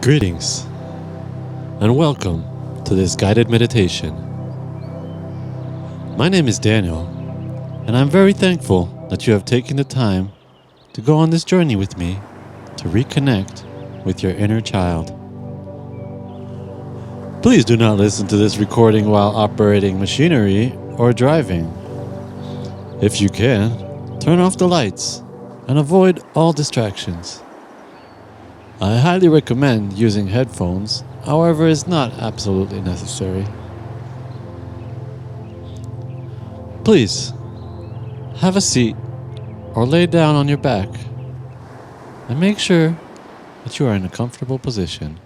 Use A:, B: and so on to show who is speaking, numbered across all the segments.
A: Greetings, and welcome to this guided meditation. My name is Daniel, and I'm very thankful that you have taken the time to go on this journey with me to reconnect with your inner child. Please do not listen to this recording while operating machinery or driving. If you can, turn off the lights and avoid all distractions. I highly recommend using headphones, however, it's not absolutely necessary. Please, have a seat or lay down on your back and make sure that you are in a comfortable position.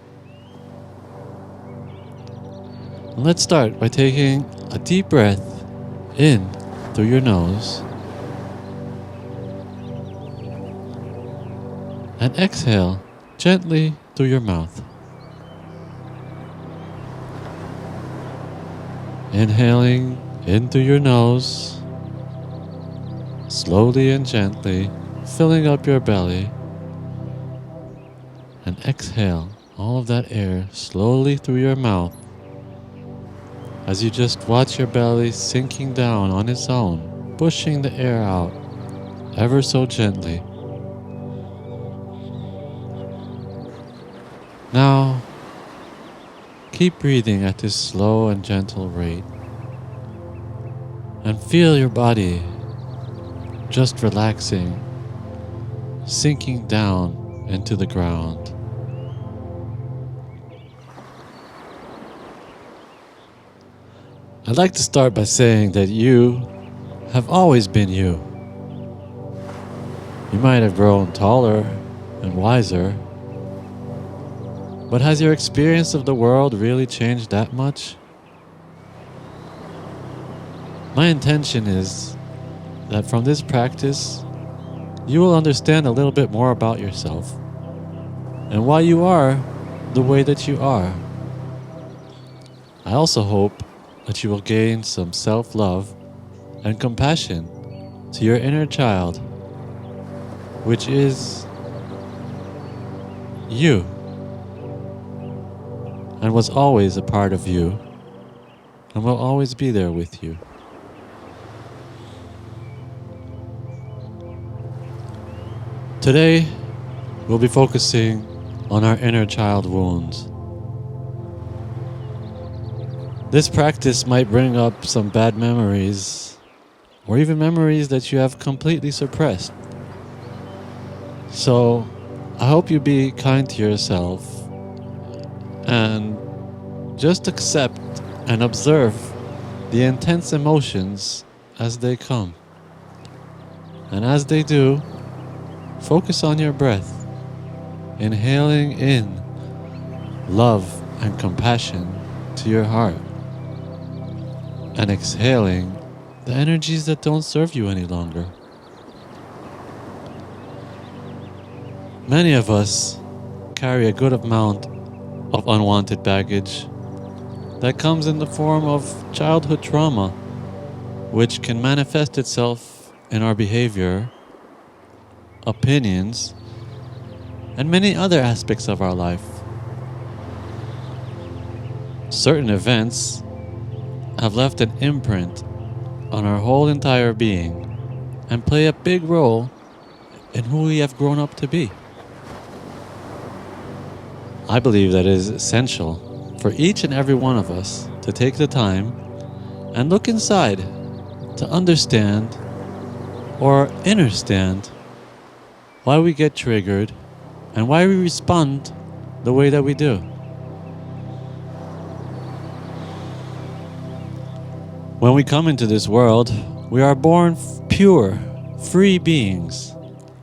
A: And let's start by taking a deep breath in through your nose and exhale gently through your mouth. Inhaling in through your nose, slowly and gently filling up your belly, and exhale all of that air slowly through your mouth as you just watch your belly sinking down on its own, pushing the air out ever so gently. Now, keep breathing at this slow and gentle rate and feel your body just relaxing, sinking down into the ground. I'd like to start by saying that you have always been you. You might have grown taller and wiser, but has your experience of the world really changed that much? My intention is that from this practice, you will understand a little bit more about yourself and why you are the way that you are. I also hope that you will gain some self-love and compassion to your inner child, which is you, and was always a part of you, and will always be there with you. Today, we'll be focusing on our inner child wounds. This practice might bring up some bad memories, or even memories that you have completely suppressed. So, I hope you be kind to yourself and just accept and observe the intense emotions as they come. And as they do, focus on your breath, inhaling in love and compassion to your heart, and exhaling the energies that don't serve you any longer. Many of us carry a good amount of unwanted baggage that comes in the form of childhood trauma, which can manifest itself in our behavior, opinions, and many other aspects of our life. Certain events have left an imprint on our whole entire being and play a big role in who we have grown up to be. I believe that it is essential for each and every one of us to take the time and look inside to understand or innerstand why we get triggered and why we respond the way that we do. When we come into this world, we are born pure, free beings,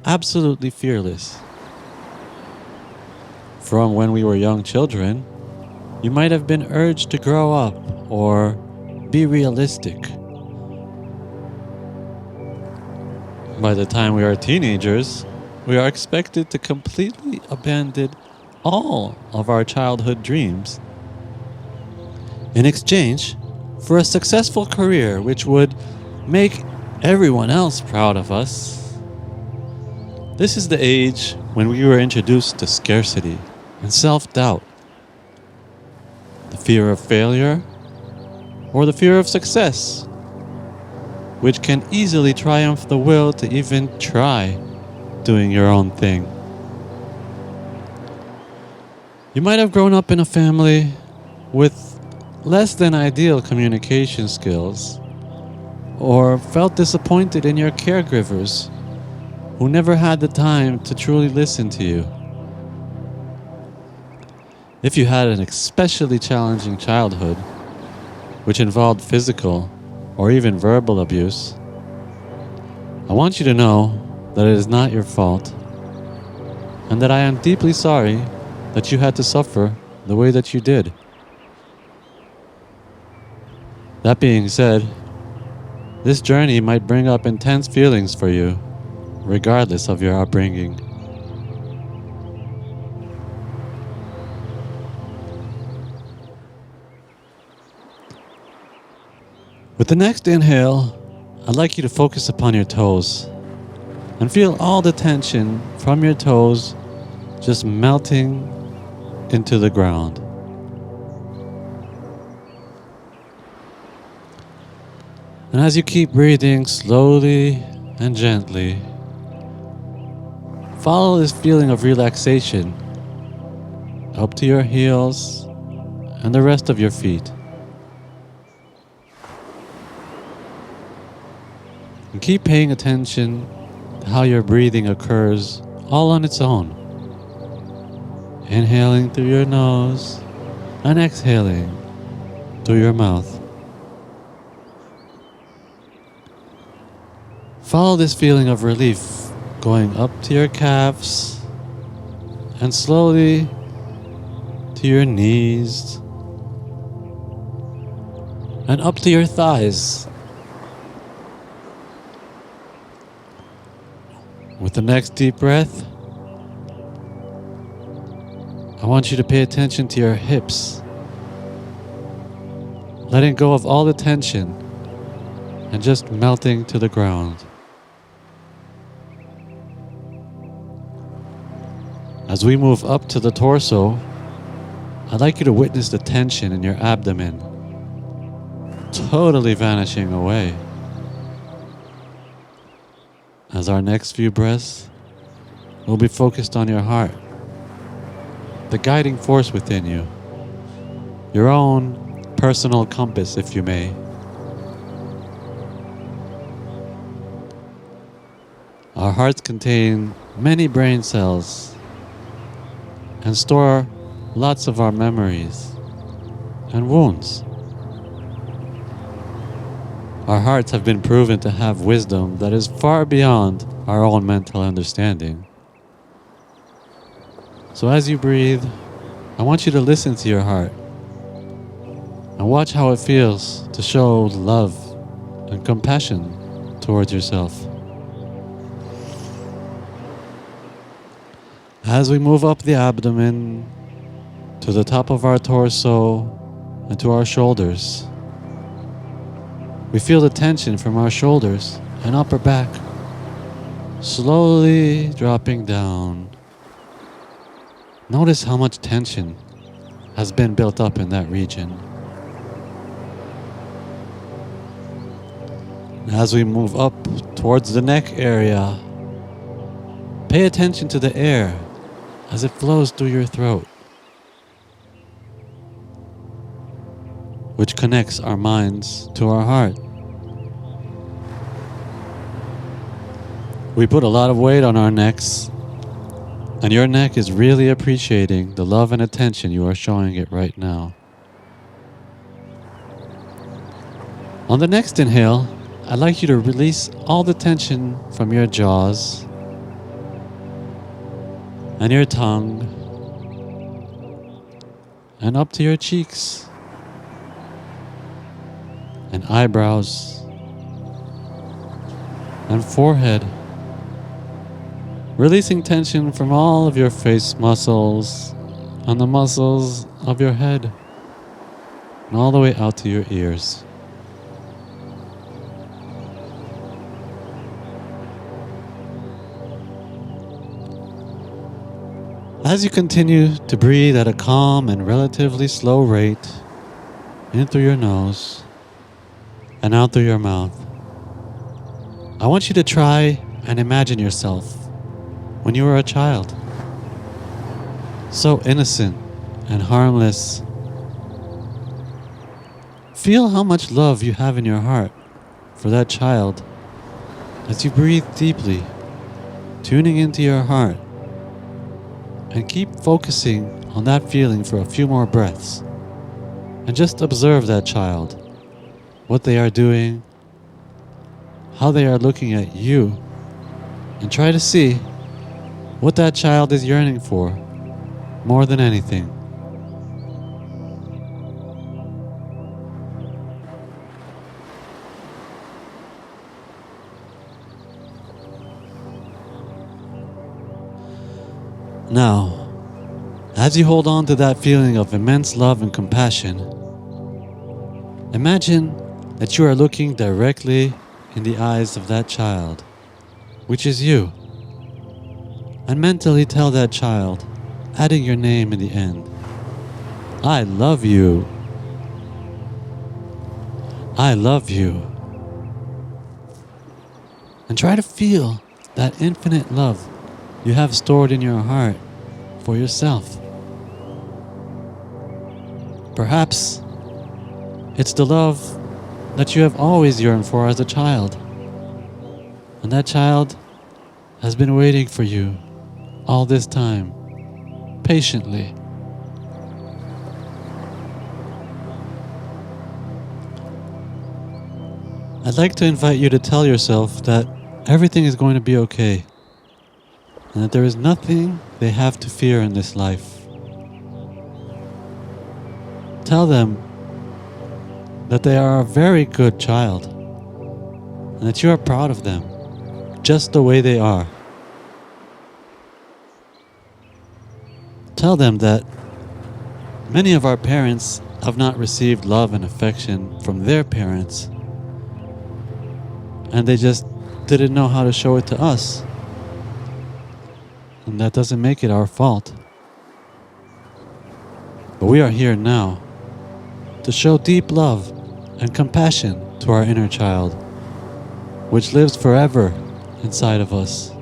A: absolutely fearless. From when we were young children, you might have been urged to grow up or be realistic. By the time we are teenagers, we are expected to completely abandon all of our childhood dreams in exchange for a successful career which would make everyone else proud of us. This is the age when we were introduced to scarcity and self-doubt, the fear of failure, or the fear of success, which can easily triumph the will to even try doing your own thing. You might have grown up in a family with less than ideal communication skills, or felt disappointed in your caregivers who never had the time to truly listen to you. If you had an especially challenging childhood, which involved physical or even verbal abuse, I want you to know that it is not your fault, and that I am deeply sorry that you had to suffer the way that you did. That being said, this journey might bring up intense feelings for you, regardless of your upbringing. With the next inhale, I'd like you to focus upon your toes and feel all the tension from your toes just melting into the ground. And as you keep breathing slowly and gently, follow this feeling of relaxation up to your heels and the rest of your feet. And keep paying attention to how your breathing occurs all on its own. Inhaling through your nose and exhaling through your mouth. Follow this feeling of relief going up to your calves and slowly to your knees and up to your thighs. With the next deep breath, I want you to pay attention to your hips, letting go of all the tension and just melting to the ground. As we move up to the torso, I'd like you to witness the tension in your abdomen totally vanishing away. As our next few breaths will be focused on your heart, the guiding force within you, your own personal compass, if you may. Our hearts contain many brain cells and store lots of our memories and wounds. Our hearts have been proven to have wisdom that is far beyond our own mental understanding. So as you breathe, I want you to listen to your heart and watch how it feels to show love and compassion towards yourself. As we move up the abdomen to the top of our torso and to our shoulders, we feel the tension from our shoulders and upper back slowly dropping down. Notice how much tension has been built up in that region. As we move up towards the neck area, pay attention to the air as it flows through your throat, which connects our minds to our heart. We put a lot of weight on our necks, and your neck is really appreciating the love and attention you are showing it right now. On the next inhale, I'd like you to release all the tension from your jaws and your tongue and up to your cheeks and eyebrows and forehead. Releasing tension from all of your face muscles and the muscles of your head and all the way out to your ears. As you continue to breathe at a calm and relatively slow rate, in through your nose and out through your mouth, I want you to try and imagine yourself when you were a child. So innocent and harmless. Feel how much love you have in your heart for that child as you breathe deeply, tuning into your heart, and keep focusing on that feeling for a few more breaths. And just observe that child, what they are doing, how they are looking at you, and try to see what that child is yearning for more than anything. Now, as you hold on to that feeling of immense love and compassion, imagine that you are looking directly in the eyes of that child, which is you, and mentally tell that child, adding your name in the end, I love you. I love you. And try to feel that infinite love you have stored in your heart for yourself. Perhaps it's the love that you have always yearned for as a child. And that child has been waiting for you all this time, patiently. I'd like to invite you to tell yourself that everything is going to be okay, and that there is nothing they have to fear in this life. Tell them that they are a very good child, and that you are proud of them, just the way they are. Tell them that many of our parents have not received love and affection from their parents, and they just didn't know how to show it to us. And that doesn't make it our fault. But we are here now to show deep love and compassion to our inner child, which lives forever inside of us.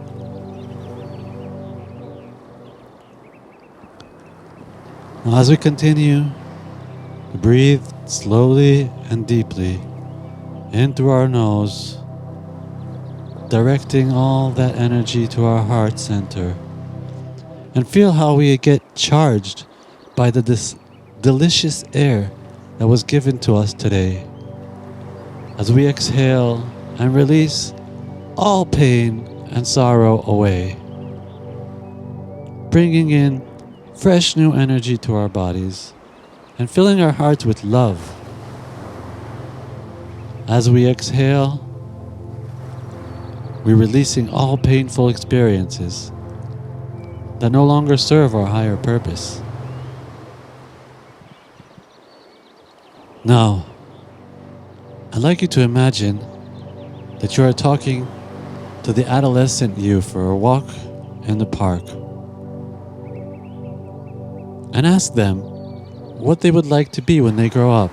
A: Now, as we continue to breathe slowly and deeply in through our nose, directing all that energy to our heart center, and feel how we get charged by the delicious air that was given to us today. As we exhale and release all pain and sorrow away, bringing in fresh new energy to our bodies and filling our hearts with love. As we exhale, we're releasing all painful experiences that no longer serve our higher purpose. Now, I'd like you to imagine that you are talking to the adolescent you for a walk in the park, and ask them what they would like to be when they grow up.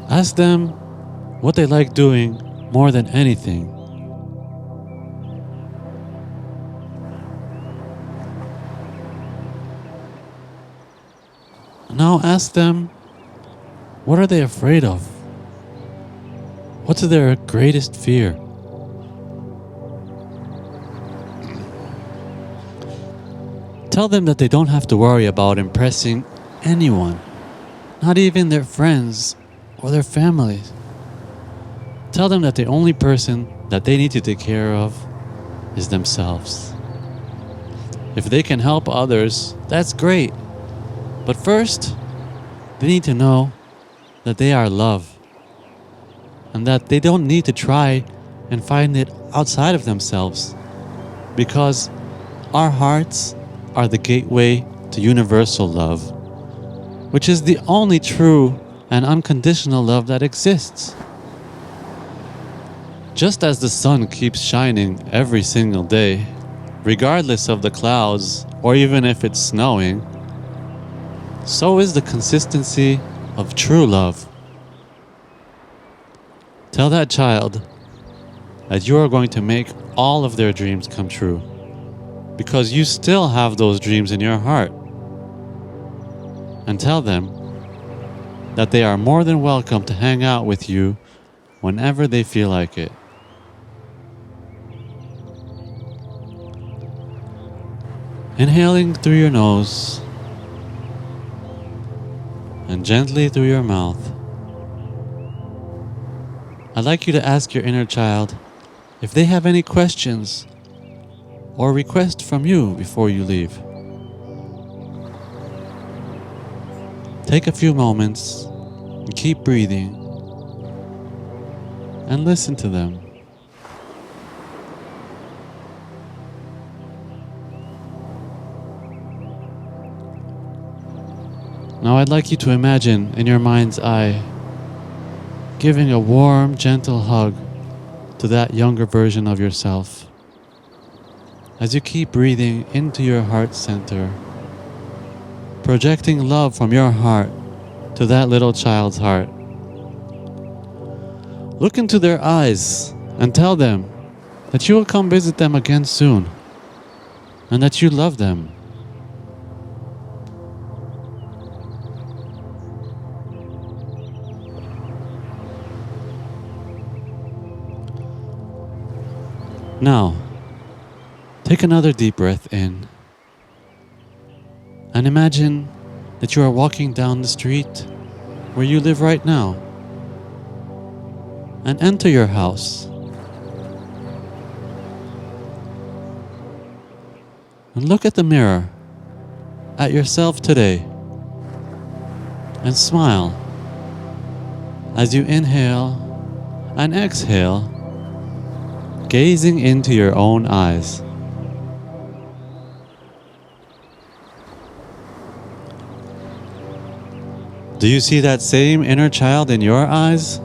A: Ask them what they like doing more than anything. Now ask them, what are they afraid of? What's their greatest fear? Tell them that they don't have to worry about impressing anyone, not even their friends or their families. Tell them that the only person that they need to take care of is themselves. If they can help others, that's great. But first, they need to know that they are love, and that they don't need to try and find it outside of themselves, because our hearts are the gateway to universal love, which is the only true and unconditional love that exists. Just as the sun keeps shining every single day, regardless of the clouds or even if it's snowing, so is the consistency of true love. Tell that child that you are going to make all of their dreams come true, because you still have those dreams in your heart. And tell them that they are more than welcome to hang out with you whenever they feel like it. Inhaling through your nose and gently through your mouth, I'd like you to ask your inner child if they have any questions or requests from you before you leave. Take a few moments and keep breathing and listen to them. Now I'd like you to imagine in your mind's eye giving a warm, gentle hug to that younger version of yourself as you keep breathing into your heart center, projecting love from your heart to that little child's heart. Look into their eyes and tell them that you will come visit them again soon and that you love them. Now, take another deep breath in and imagine that you are walking down the street where you live right now and enter your house. And look at the mirror, at yourself today, and smile as you inhale and exhale, gazing into your own eyes. Do you see that same inner child in your eyes?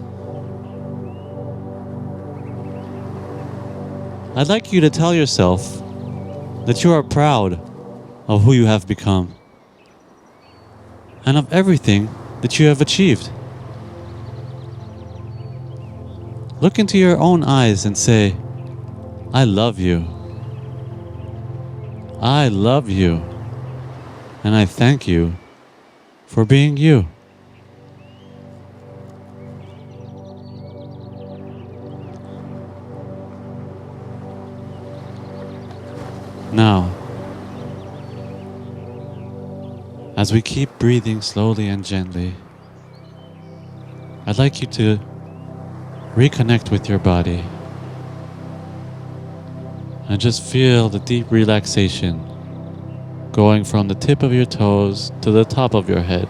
A: I'd like you to tell yourself that you are proud of who you have become and of everything that you have achieved. Look into your own eyes and say, I love you. I love you. And I thank you for being you. Now, as we keep breathing slowly and gently, I'd like you to reconnect with your body and just feel the deep relaxation going from the tip of your toes to the top of your head.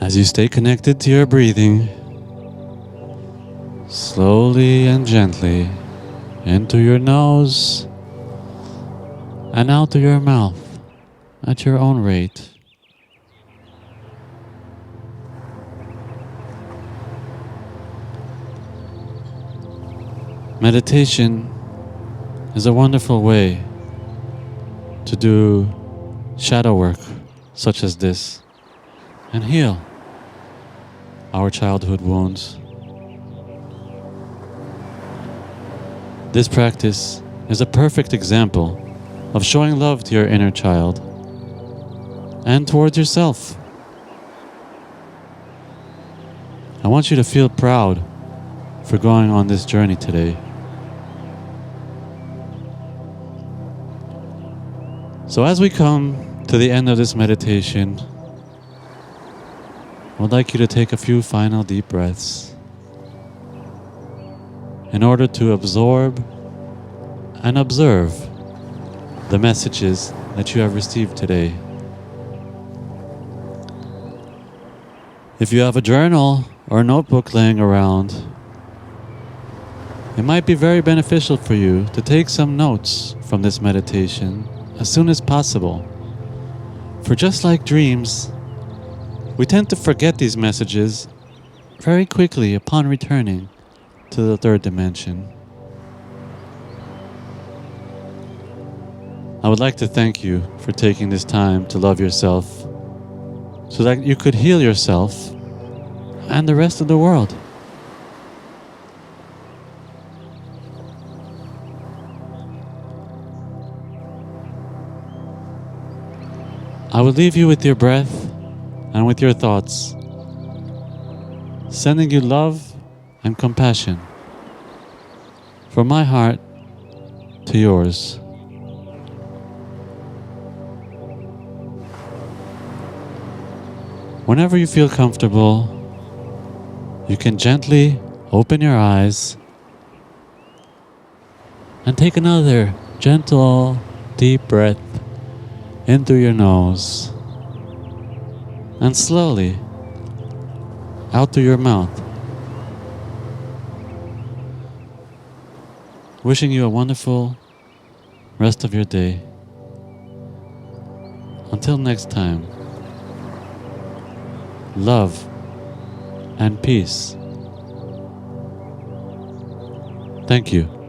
A: As you stay connected to your breathing, slowly and gently into your nose and out through your mouth at your own rate. Meditation is a wonderful way to do shadow work such as this and heal our childhood wounds. This practice is a perfect example of showing love to your inner child and towards yourself. I want you to feel proud for going on this journey today. So as we come to the end of this meditation, I would like you to take a few final deep breaths in order to absorb and observe the messages that you have received today. If you have a journal or a notebook laying around, it might be very beneficial for you to take some notes from this meditation as soon as possible. For just like dreams, we tend to forget these messages very quickly upon returning to the third dimension. I would like to thank you for taking this time to love yourself so that you could heal yourself and the rest of the world. I will leave you with your breath and with your thoughts, sending you love and compassion from my heart to yours. Whenever you feel comfortable, you can gently open your eyes and take another gentle, deep breath in through your nose and slowly out through your mouth. Wishing you a wonderful rest of your day. Until next time, love and peace. Thank you.